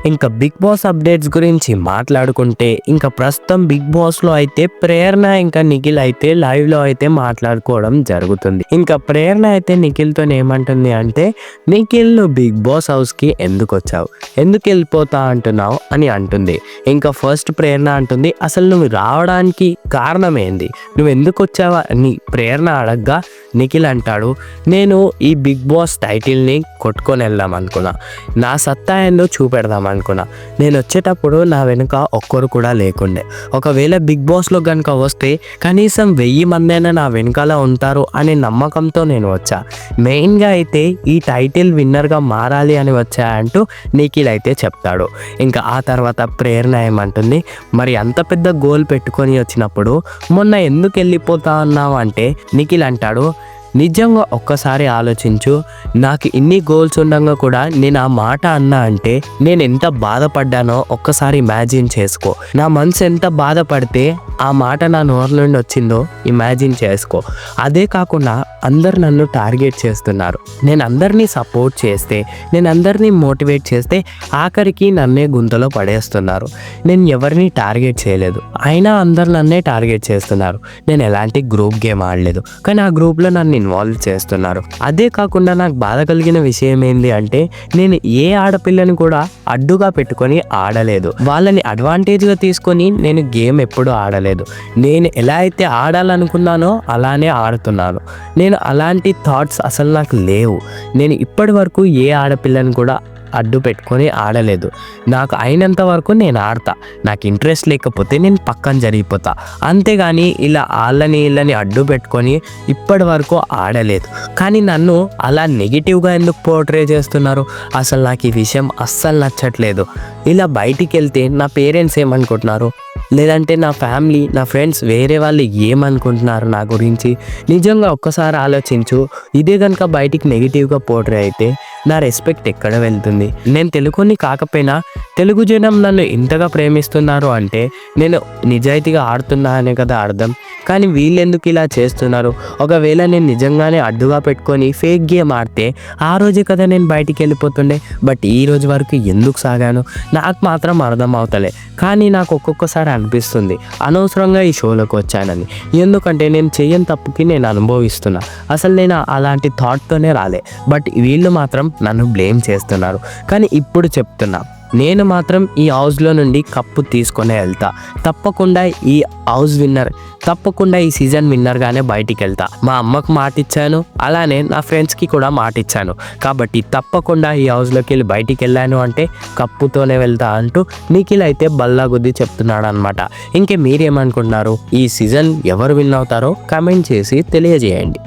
ఇంకా big boss updates గురించి మాట్లాడుకుంటే ఇంకా ప్రస్తుతం బిగ్ బాస్ లో అయితే ప్రేరణ ఇంకా నిఖిల్ అయితే లైవ్ లో అయితే మాట్లాడుకోవడం జరుగుతుంది. ఇంకా ప్రేరణ అయితే నిఖిల్ తో ఏమంటుంది అంటే, నిఖిల్ నువ్వు బిగ్ బాస్ హౌస్ కి ఎందుకు వచ్చావు, ఎందుకు వెళ్ళిపోతా అంటున్నావు అని అంటుంది. ఇంకా ఫస్ట్ ప్రేరణ అంటుంది, అసలు నువ్వు రావడానికి కారణం ఏంది, నువ్వు ఎందుకు వచ్చావా అని ప్రేరణ అడగ్గా నిఖిల్ అంటాడు, నేను ఈ బిగ్ బాస్ టైటిల్ని కొట్టుకొని వెళ్దాం అనుకున్నా, నా సత్తా ఏందో చూపెడదాం అనుకున్నా. నేను వచ్చేటప్పుడు నా వెనుక ఒక్కరు కూడా లేకుండే, ఒకవేళ బిగ్ బాస్లో కనుక వస్తే కనీసం 1000 మందైనా నా వెనకాల ఉంటారు అనే నమ్మకంతో నేను వచ్చా. మెయిన్గా అయితే ఈ టైటిల్ విన్నర్గా మారాలి అని వచ్చా అంటూ నిఖిల్ అయితే చెప్తాడు. ఇంకా ఆ తర్వాత ప్రేరణ ఏమంటుంది, మరి అంత పెద్ద గోల్ పెట్టుకొని వచ్చినప్పుడు మొన్న ఎందుకు వెళ్ళిపోతా అన్నావు అంటే నిఖిల్ అంటాడు, నిజంగా ఒక్కసారి ఆలోచించు, నాకు ఇన్ని గోల్స్ ఉండగా కూడా నేను ఆ మాట అన్నా అంటే నేను ఎంత బాధపడ్డానో ఒక్కసారి ఇమాజిన్ చేసుకో. నా మనసు ఎంత బాధపడితే ఆ మాట నా నోరు నుండి వచ్చిందో ఇమాజిన్ చేసుకో. అదే కాకుండా అందరు నన్ను టార్గెట్ చేస్తున్నారు, నేను అందరినీ సపోర్ట్ చేస్తే, నేను అందరినీ మోటివేట్ చేస్తే ఆఖరికి నన్నే గుంతలో పడేస్తున్నారు. నేను ఎవరిని టార్గెట్ చేయలేదు, అయినా అందరు నన్నే టార్గెట్ చేస్తున్నారు. నేను ఎలాంటి గ్రూప్ గేమ్ ఆడలేదు, కానీ ఆ గ్రూప్లో నన్ను ఇన్వాల్వ్ చేస్తున్నారు. అదే కాకుండా నాకు బాధ కలిగిన విషయం ఏంటి అంటే, నేను ఏ ఆడపిల్లని కూడా అడ్డుగా పెట్టుకొని ఆడలేదు, వాళ్ళని అడ్వాంటేజ్గా తీసుకొని నేను గేమ్ ఎప్పుడు ఆడలేదు. నేను ఎలా అయితే ఆడాలనుకున్నానో అలానే ఆడుతున్నాను. నేను అలాంటి థాట్స్ అసలు నాకు లేవు. నేను ఇప్పటి వరకు ఏ ఆడపిల్లని కూడా అడ్డు పెట్టుకొని ఆడలేదు. నాకు అయినంత వరకు నేను ఆడతా, నాకు ఇంట్రెస్ట్ లేకపోతే నేను పక్కన జరిగిపోతా, అంతేగాని ఇలా వీళ్ళని అడ్డు పెట్టుకొని ఇప్పటి వరకు ఆడలేదు. కానీ నన్ను అలా నెగిటివ్గా ఎందుకు పోర్ట్రే చేస్తున్నారు, అసలు నాకు ఈ విషయం అస్సలు నచ్చట్లేదు. ఇలా బయటికి వెళ్తే నా పేరెంట్స్ ఏమనుకుంటున్నారు, లేదంటే నా ఫ్యామిలీ, నా ఫ్రెండ్స్, వేరే వాళ్ళు ఏమనుకుంటున్నారు నా గురించి. నిజంగా ఒక్కసారి ఆలోచించు, ఇదే కనుక బయటికి నెగిటివ్గా పోర్ట్రే అయితే నా రెస్పెక్ట్ ఎక్కడ వెళ్తుంది? నేను తెలుగుని కాకపోయినా తెలుగు జనం నన్ను ఇంతగా ప్రేమిస్తున్నారు అంటే నేను నిజాయితీగా ఆడుతున్నా అనే కదా అర్థం. కానీ వీళ్ళెందుకు ఇలా చేస్తున్నారు? ఒకవేళ నేను నిజంగానే అడ్డుగా పెట్టుకొని ఫేక్ గేమ్ ఆడితే ఆ రోజే కదా నేను బయటికి వెళ్ళిపోతుండే. బట్ ఈ రోజు వరకు ఎందుకు సాగాను నాకు మాత్రం అర్థం అవుతలే. కానీ నాకు ఒక్కొక్కసారి అనిపిస్తుంది అనవసరంగా ఈ షోలోకి వచ్చానని. ఎందుకంటే నేను చేయని తప్పుకి నేను అనుభవిస్తున్నా. అసలు నేను అలాంటి థాట్తోనే రాలే, బట్ వీళ్ళు మాత్రం నన్ను బ్లేమ్ చేస్తున్నారు. కానీ ఇప్పుడు చెప్తున్నా, నేను మాత్రం ఈ హౌస్లో నుండి కప్పు తీసుకొని వెళ్తా. తప్పకుండా ఈ హౌస్ విన్నర్, తప్పకుండా ఈ సీజన్ విన్నర్గానే బయటికి వెళ్తా. మా అమ్మకు మాట ఇచ్చాను, అలానే నా ఫ్రెండ్స్కి కూడా మాట ఇచ్చాను. కాబట్టి తప్పకుండా ఈ హౌస్లోకి వెళ్ళి బయటికి వెళ్ళాను అంటే కప్పుతోనే వెళ్తా అంటూ నిఖిల్ అయితే బల్లా గుద్ది చెప్తున్నాడు అనమాట. ఇంకే మీరేమనుకుంటున్నారు? ఈ సీజన్ ఎవరు విన్ అవుతారో కమెంట్ చేసి తెలియజేయండి.